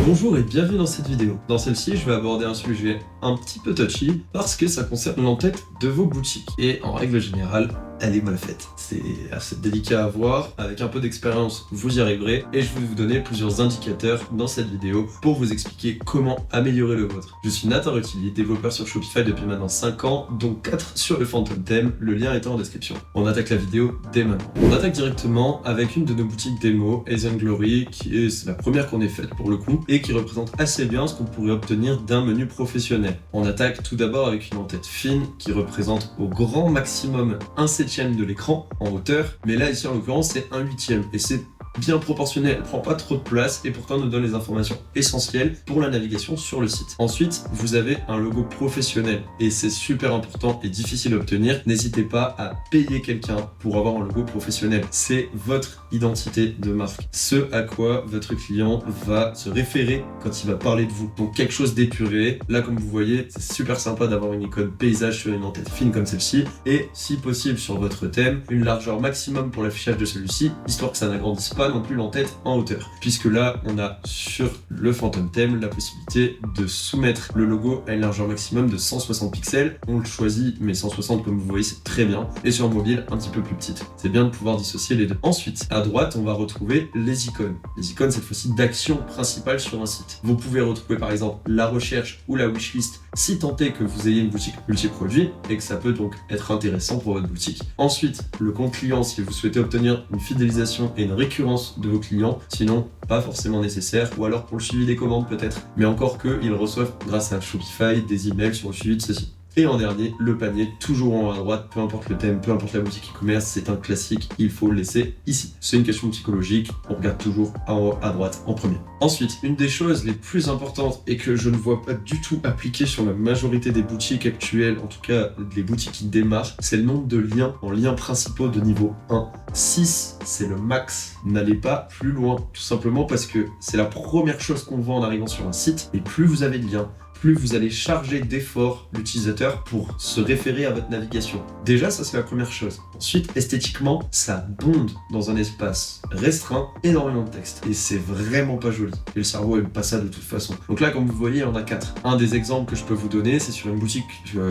Bonjour et bienvenue dans cette vidéo. Dans celle-ci, je vais aborder un sujet un petit peu touchy parce que ça concerne l'entête de vos boutiques. Et en règle générale, elle est mal faite. C'est assez délicat à voir. Avec un peu d'expérience, vous y arriverez. Et je vais vous donner plusieurs indicateurs dans cette vidéo pour vous expliquer comment améliorer le vôtre. Je suis Nathan Rutilli, développeur sur Shopify depuis maintenant 5 ans, dont 4 sur le Phantom Theme. Le lien est en description. On attaque la vidéo dès maintenant. On attaque directement avec une de nos boutiques démo, Asian Glory, c'est la première qu'on ait faite pour le coup, et qui représente assez bien ce qu'on pourrait obtenir d'un menu professionnel. On attaque tout d'abord avec une en-tête fine qui représente au grand maximum 1/7 de l'écran en hauteur, mais là ici en l'occurrence c'est 1/8 et c'est bien proportionnel, elle prend pas trop de place et pourtant nous donne les informations essentielles pour la navigation sur le site. Ensuite, vous avez un logo professionnel et c'est super important et difficile à obtenir. N'hésitez pas à payer quelqu'un pour avoir un logo professionnel. C'est votre identité de marque, ce à quoi votre client va se référer quand il va parler de vous. Donc quelque chose d'épuré. Là comme vous voyez, c'est super sympa d'avoir une icône paysage sur une en-tête fine comme celle-ci et si possible sur votre thème, une largeur maximum pour l'affichage de celui-ci, histoire que ça n'agrandisse pas non plus l'entête en hauteur, puisque là on a sur le Phantom Theme la possibilité de soumettre le logo à une largeur maximum de 160 pixels. On le choisit, mais 160 comme vous voyez c'est très bien, et sur mobile un petit peu plus petite. C'est bien de pouvoir dissocier les deux. Ensuite à droite on va retrouver les icônes cette fois-ci d'action principale sur un site. Vous pouvez retrouver par exemple la recherche ou la wishlist si tant est que vous ayez une boutique multi-produits et que ça peut donc être intéressant pour votre boutique. Ensuite le compte client si vous souhaitez obtenir une fidélisation et une récurrence de vos clients, sinon pas forcément nécessaire, ou alors pour le suivi des commandes peut-être, mais encore que ils reçoivent grâce à Shopify des emails sur le suivi de ceci. Et en dernier, le panier, toujours en haut à droite, peu importe le thème, peu importe la boutique e-commerce, c'est un classique, il faut le laisser ici. C'est une question psychologique, on regarde toujours en haut à droite en premier. Ensuite, une des choses les plus importantes et que je ne vois pas du tout appliquée sur la majorité des boutiques actuelles, en tout cas les boutiques qui démarrent, c'est le nombre de liens en liens principaux de niveau 1. 6, c'est le max. N'allez pas plus loin, tout simplement parce que c'est la première chose qu'on voit en arrivant sur un site, et plus vous avez de liens, plus vous allez charger d'efforts l'utilisateur pour se référer à votre navigation. Déjà, ça c'est la première chose. Ensuite, esthétiquement, ça bonde dans un espace restreint, énormément de texte. Et c'est vraiment pas joli. Et le cerveau aime pas ça de toute façon. Donc là, comme vous voyez, on a 4. Un des exemples que je peux vous donner, c'est sur une boutique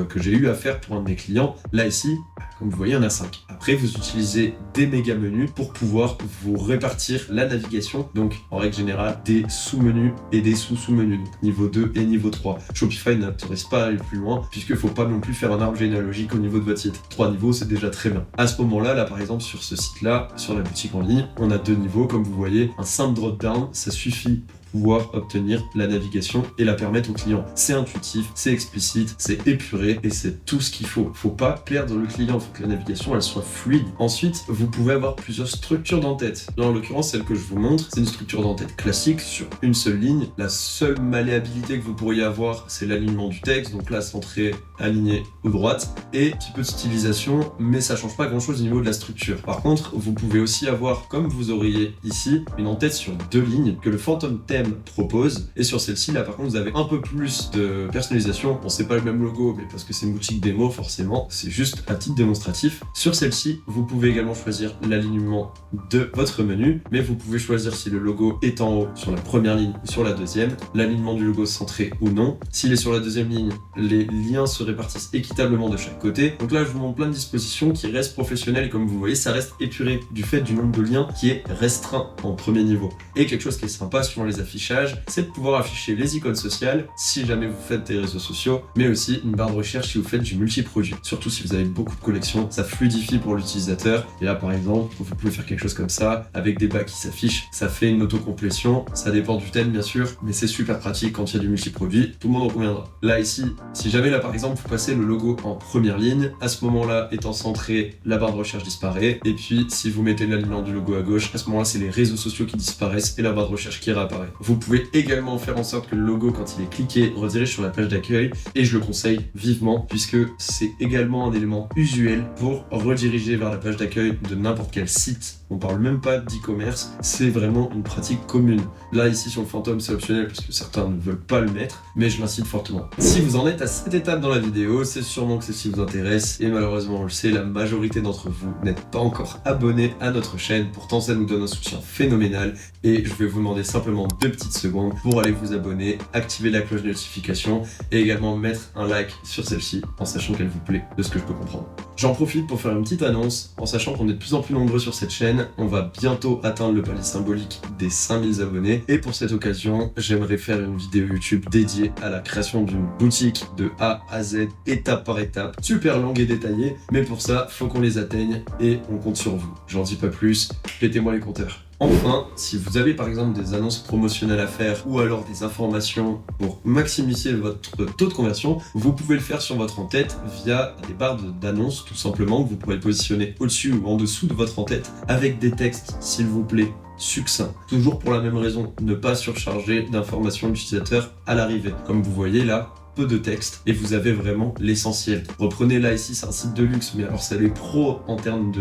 que j'ai eu à faire pour un de mes clients. Là, ici, comme vous voyez, on a 5. Après, vous utilisez des méga menus pour pouvoir vous répartir la navigation. Donc, en règle générale, des sous-menus et des sous-sous-menus. Donc, niveau 2 et niveau 3. Shopify n'autorise pas à aller plus loin, puisqu'il ne faut pas non plus faire un arbre généalogique au niveau de votre site. 3 niveaux, c'est déjà très bien. À ce moment-là, là par exemple, sur ce site-là, sur la boutique en ligne, on a 2 niveaux, comme vous voyez. Un simple drop-down, ça suffit pour pouvoir obtenir la navigation et la permettre au client. C'est intuitif, c'est explicite, c'est épuré et c'est tout ce qu'il faut. Faut pas perdre le client, faut que la navigation elle soit fluide. Ensuite, vous pouvez avoir plusieurs structures d'entête. Là, en l'occurrence, celle que je vous montre, c'est une structure d'entête classique sur une seule ligne. La seule malléabilité que vous pourriez avoir, c'est l'alignement du texte, donc là, centré, aligné ou droite, et un petit peu de stylisation, mais ça change pas grand-chose au niveau de la structure. Par contre, vous pouvez aussi avoir, comme vous auriez ici, une entête sur 2 lignes que le Phantom Theme propose, et sur celle-ci là par contre vous avez un peu plus de personnalisation. Bon, c'est pas le même logo, mais parce que c'est une boutique démo forcément, c'est juste à titre démonstratif. Sur celle-ci vous pouvez également choisir l'alignement de votre menu, mais vous pouvez choisir si le logo est en haut sur la première ligne ou sur la deuxième, l'alignement du logo centré ou non. S'il est sur la deuxième ligne, les liens se répartissent équitablement de chaque côté. Donc là je vous montre plein de dispositions qui restent professionnelles et comme vous voyez ça reste épuré du fait du nombre de liens qui est restreint en premier niveau. Et quelque chose qui est sympa sur les affichage, c'est de pouvoir afficher les icônes sociales si jamais vous faites des réseaux sociaux, mais aussi une barre de recherche si vous faites du multi-produit. Surtout si vous avez beaucoup de collections, ça fluidifie pour l'utilisateur. Et là par exemple, vous pouvez faire quelque chose comme ça, avec des bas qui s'affichent, ça fait une autocomplétion, ça dépend du thème bien sûr, mais c'est super pratique quand il y a du multi-produit, tout le monde en conviendra. Là ici, si jamais là par exemple vous passez le logo en première ligne, à ce moment-là étant centré, la barre de recherche disparaît, et puis si vous mettez l'alignement du logo à gauche, à ce moment-là c'est les réseaux sociaux qui disparaissent et la barre de recherche qui réapparaît. Vous pouvez également faire en sorte que le logo, quand il est cliqué, redirige sur la page d'accueil, et je le conseille vivement, puisque c'est également un élément usuel pour rediriger vers la page d'accueil de n'importe quel site On parle même pas d'e-commerce, c'est vraiment une pratique commune. Là, ici, sur le fantôme, c'est optionnel parce que certains ne veulent pas le mettre, mais je l'incite fortement. Si vous en êtes à cette étape dans la vidéo, c'est sûrement que ceci vous intéresse, et malheureusement, on le sait, la majorité d'entre vous n'êtes pas encore abonnés à notre chaîne. Pourtant, ça nous donne un soutien phénoménal, et je vais vous demander simplement 2 petites secondes pour aller vous abonner, activer la cloche de notification, et également mettre un like sur celle-ci, en sachant qu'elle vous plaît, de ce que je peux comprendre. J'en profite pour faire une petite annonce, en sachant qu'on est de plus en plus nombreux sur cette chaîne, on va bientôt atteindre le palier symbolique des 5000 abonnés, et pour cette occasion, j'aimerais faire une vidéo YouTube dédiée à la création d'une boutique de A à Z, étape par étape, super longue et détaillée, mais pour ça, faut qu'on les atteigne, et on compte sur vous. J'en dis pas plus, pétez-moi les compteurs. Enfin, si vous avez par exemple des annonces promotionnelles à faire ou alors des informations pour maximiser votre taux de conversion, vous pouvez le faire sur votre en-tête via des barres d'annonces tout simplement que vous pourrez positionner au-dessus ou en dessous de votre en-tête avec des textes, s'il vous plaît, succincts. Toujours pour la même raison, ne pas surcharger d'informations l'utilisateur à l'arrivée. Comme vous voyez là, peu de texte et vous avez vraiment l'essentiel. Reprenez là ici, c'est un site de luxe, mais alors c'est les pros en termes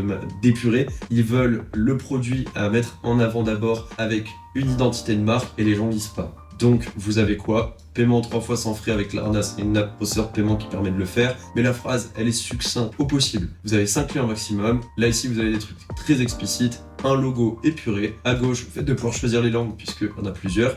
d'épuré. Ils veulent le produit à mettre en avant d'abord avec une identité de marque et les gens lisent pas. Donc vous avez quoi? Paiement 3 fois sans frais avec l'ARNAS et une app processeur de paiement qui permet de le faire. Mais la phrase, elle est succincte au possible. Vous avez 5 clients maximum. Là ici, vous avez des trucs très explicites. Un logo épuré. À gauche, le fait de pouvoir choisir les langues puisqu'il y en a plusieurs.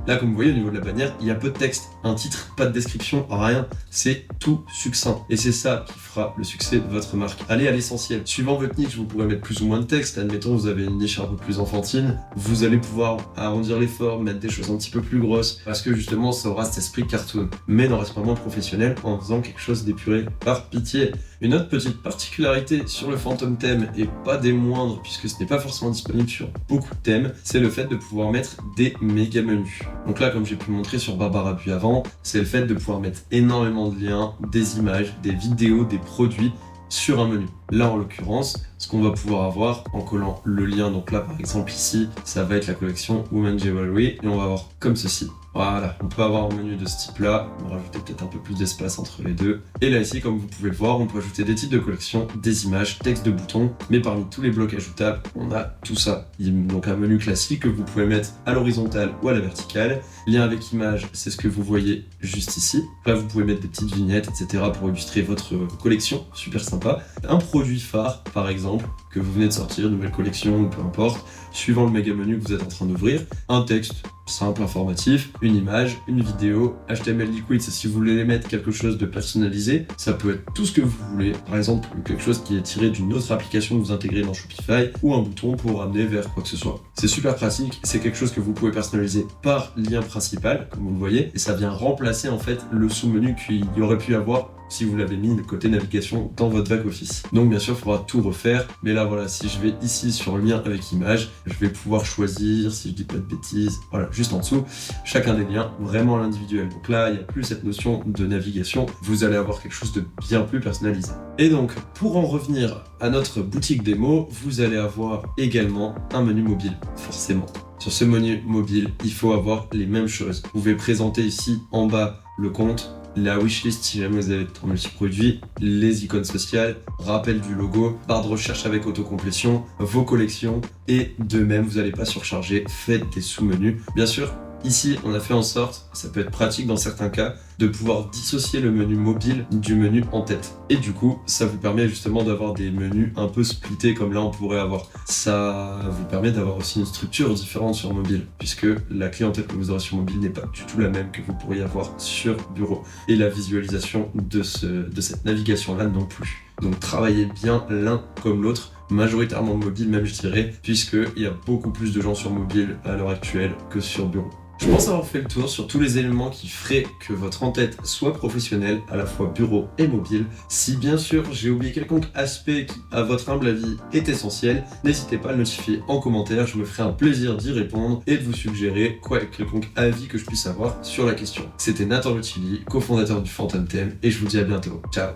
Là, comme vous voyez, au niveau de la bannière, il y a peu de texte. Un titre, pas de description, rien. C'est tout succinct. Et c'est ça qui fera le succès de votre marque. Allez à l'essentiel. Suivant votre niche, vous pourrez mettre plus ou moins de texte. Admettons, vous avez une niche un peu plus enfantine. Vous allez pouvoir arrondir les formes, mettre des choses un petit peu plus grosses. Parce que justement, ça aura cet esprit cartoon. Mais n'en reste pas moins professionnel en faisant quelque chose d'épuré par pitié. Une autre petite particularité sur le Phantom Theme, et pas des moindres puisque ce n'est pas forcément disponible sur beaucoup de thèmes, c'est le fait de pouvoir mettre des méga menus. Donc là, comme j'ai pu montrer sur Barbara puis avant, c'est le fait de pouvoir mettre énormément de liens, des images, des vidéos, des produits sur un menu. Là en l'occurrence, ce qu'on va pouvoir avoir en collant le lien, donc là par exemple ici, ça va être la collection Women Jewelry et on va avoir comme ceci. Voilà, on peut avoir un menu de ce type là, on va rajouter peut-être un peu plus d'espace entre les deux. Et là ici, comme vous pouvez le voir, on peut ajouter des types de collection, des images, texte de boutons, mais parmi tous les blocs ajoutables, on a tout ça. Donc un menu classique que vous pouvez mettre à l'horizontale ou à la verticale. Lien avec image, c'est ce que vous voyez juste ici. Là vous pouvez mettre des petites vignettes, etc. pour illustrer votre collection, super sympa. Un produit phare, par exemple, que vous venez de sortir, nouvelle collection ou peu importe, suivant le méga menu que vous êtes en train d'ouvrir, un texte simple, informatif, une image, une vidéo, HTML liquide, c'est si vous voulez mettre quelque chose de personnalisé, ça peut être tout ce que vous voulez, par exemple quelque chose qui est tiré d'une autre application que vous intégrez dans Shopify, ou un bouton pour ramener vers quoi que ce soit. C'est super pratique, c'est quelque chose que vous pouvez personnaliser par lien principal, comme vous le voyez, et ça vient remplacer en fait le sous-menu qu'il y aurait pu avoir si vous l'avez mis de côté navigation dans votre back-office. Donc bien sûr, il faudra tout refaire, mais là voilà, si je vais ici sur le lien avec image, je vais pouvoir choisir, si je dis pas de bêtises, voilà, juste en dessous, chacun des liens, vraiment l'individuel. Donc là, il n'y a plus cette notion de navigation, vous allez avoir quelque chose de bien plus personnalisé. Et donc, pour en revenir à notre boutique démo, vous allez avoir également un menu mobile, forcément. Sur ce menu mobile, il faut avoir les mêmes choses. Vous pouvez présenter ici en bas le compte, la wishlist si jamais vous avez un multi-produit, les icônes sociales, rappel du logo, barre de recherche avec autocomplétion, vos collections et de même, vous n'allez pas surcharger, faites des sous-menus. Bien sûr, ici, on a fait en sorte, ça peut être pratique dans certains cas, de pouvoir dissocier le menu mobile du menu en tête. Et du coup, ça vous permet justement d'avoir des menus un peu splittés comme là on pourrait avoir. Ça vous permet d'avoir aussi une structure différente sur mobile, puisque la clientèle que vous aurez sur mobile n'est pas du tout la même que vous pourriez avoir sur bureau. Et la visualisation de cette navigation-là non plus. Donc travaillez bien l'un comme l'autre, majoritairement mobile même je dirais, puisqu'il y a beaucoup plus de gens sur mobile à l'heure actuelle que sur bureau. Je pense avoir fait le tour sur tous les éléments qui feraient que votre en-tête soit professionnelle, à la fois bureau et mobile. Si bien sûr j'ai oublié quelconque aspect qui, à votre humble avis, est essentiel, n'hésitez pas à le notifier en commentaire, je me ferai un plaisir d'y répondre et de vous suggérer quelconque avis que je puisse avoir sur la question. C'était Nathan Lutilli, cofondateur du Phantom Theme, et je vous dis à bientôt. Ciao.